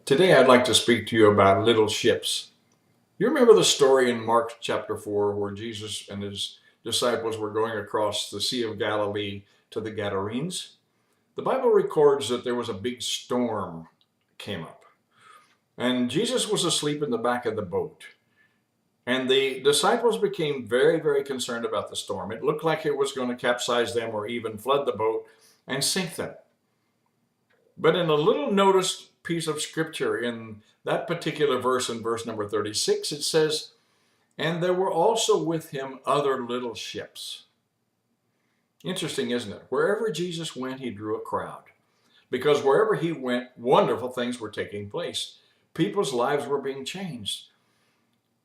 Today I'd like to speak to you about little ships. You remember the story in Mark chapter 4 where Jesus and his disciples were going across the Sea of Galilee to the Gadarenes? The Bible records that there was a big storm came up, and Jesus was asleep in the back of the boat. And the disciples became very, very concerned about the storm. It looked like it was going to capsize them or even flood the boat and sink them. But in a little noticed piece of scripture in that particular verse, in verse number 36, it says, "And there were also with him other little ships." Interesting, isn't it? Wherever Jesus went, he drew a crowd. Because wherever he went, wonderful things were taking place. People's lives were being changed.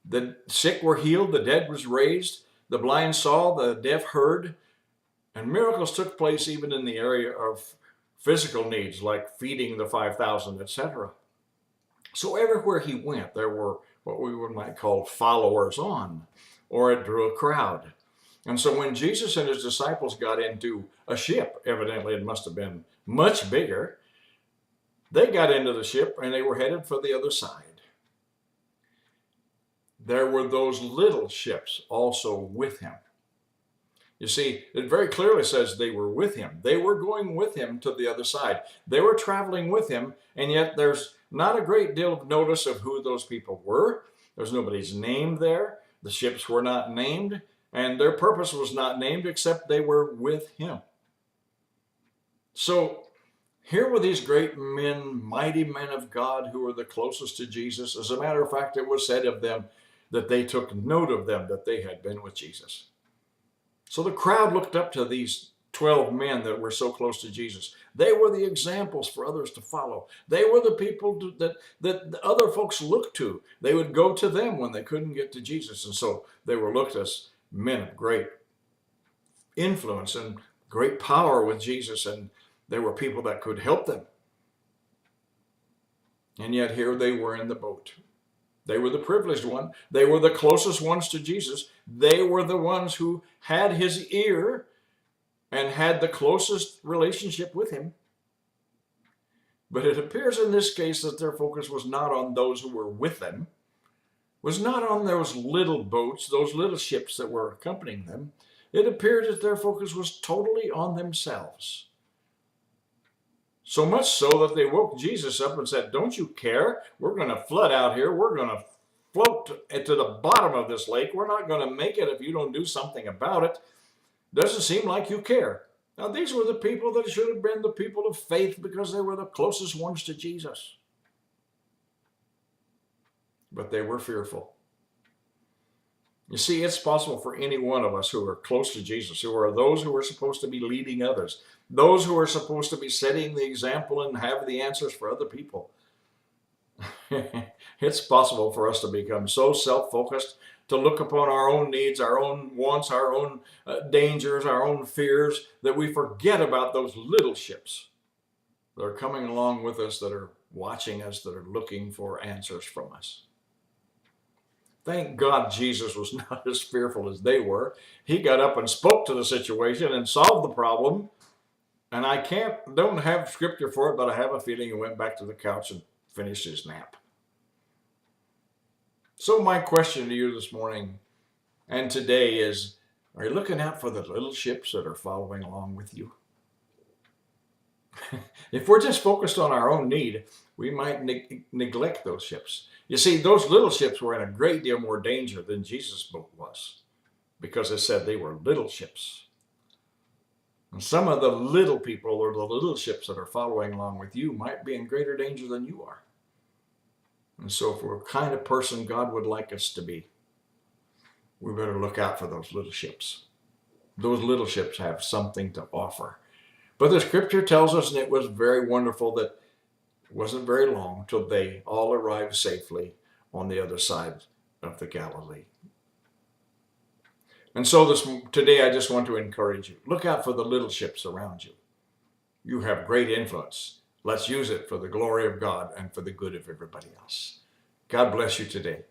The sick were healed, the dead was raised, the blind saw, the deaf heard, and miracles took place even in the area of physical needs like feeding the 5,000, etc. So everywhere he went, there were what we might call followers on, or it drew a crowd. And so when Jesus and his disciples got into a ship, evidently it must have been much bigger, they got into the ship and they were headed for the other side. There were those little ships also with him. You see, it very clearly says they were with him. They were going with him to the other side. They were traveling with him, and yet there's not a great deal of notice of who those people were. There's nobody's name there. The ships were not named, and their purpose was not named except they were with him. So here were these great men, mighty men of God who were the closest to Jesus. As a matter of fact, it was said of them that they took note of them, that they had been with Jesus. So the crowd looked up to these 12 men that were so close to Jesus. They were the examples for others to follow. They were the people that other folks looked to. They would go to them when they couldn't get to Jesus. And so they were looked as men of great influence and great power with Jesus. And they were people that could help them. And yet here they were in the boat. They were the privileged one. They were the closest ones to Jesus. They were the ones who had his ear and had the closest relationship with him. But it appears in this case that their focus was not on those who were with them, was not on those little boats, those little ships that were accompanying them. It appeared that their focus was totally on themselves. So much so that they woke Jesus up and said, "Don't you care? We're going to flood out here. We're going to float to the bottom of this lake. We're not going to make it if you don't do something about it. Doesn't seem like you care." Now, these were the people that should have been the people of faith because they were the closest ones to Jesus. But they were fearful. You see, it's possible for any one of us who are close to Jesus, who are those who are supposed to be leading others, those who are supposed to be setting the example and have the answers for other people. It's possible for us to become so self-focused, to look upon our own needs, our own wants, our own dangers, our own fears, that we forget about those little ships that are coming along with us, that are watching us, that are looking for answers from us. Thank God Jesus was not as fearful as they were. He got up and spoke to the situation and solved the problem. And I don't have scripture for it, but I have a feeling he went back to the couch and finished his nap. So my question to you this morning and today is, are you looking out for the little ships that are following along with you? If we're just focused on our own need, we might neglect those ships. You see, those little ships were in a great deal more danger than Jesus' boat was, because it said they were little ships. And some of the little people or the little ships that are following along with you might be in greater danger than you are. And so if we're the kind of person God would like us to be, we better look out for those little ships. Those little ships have something to offer. But the scripture tells us, and it was very wonderful, that it wasn't very long till they all arrived safely on the other side of the Galilee. And so today I just want to encourage you. Look out for the little ships around you. You have great influence. Let's use it for the glory of God and for the good of everybody else. God bless you today.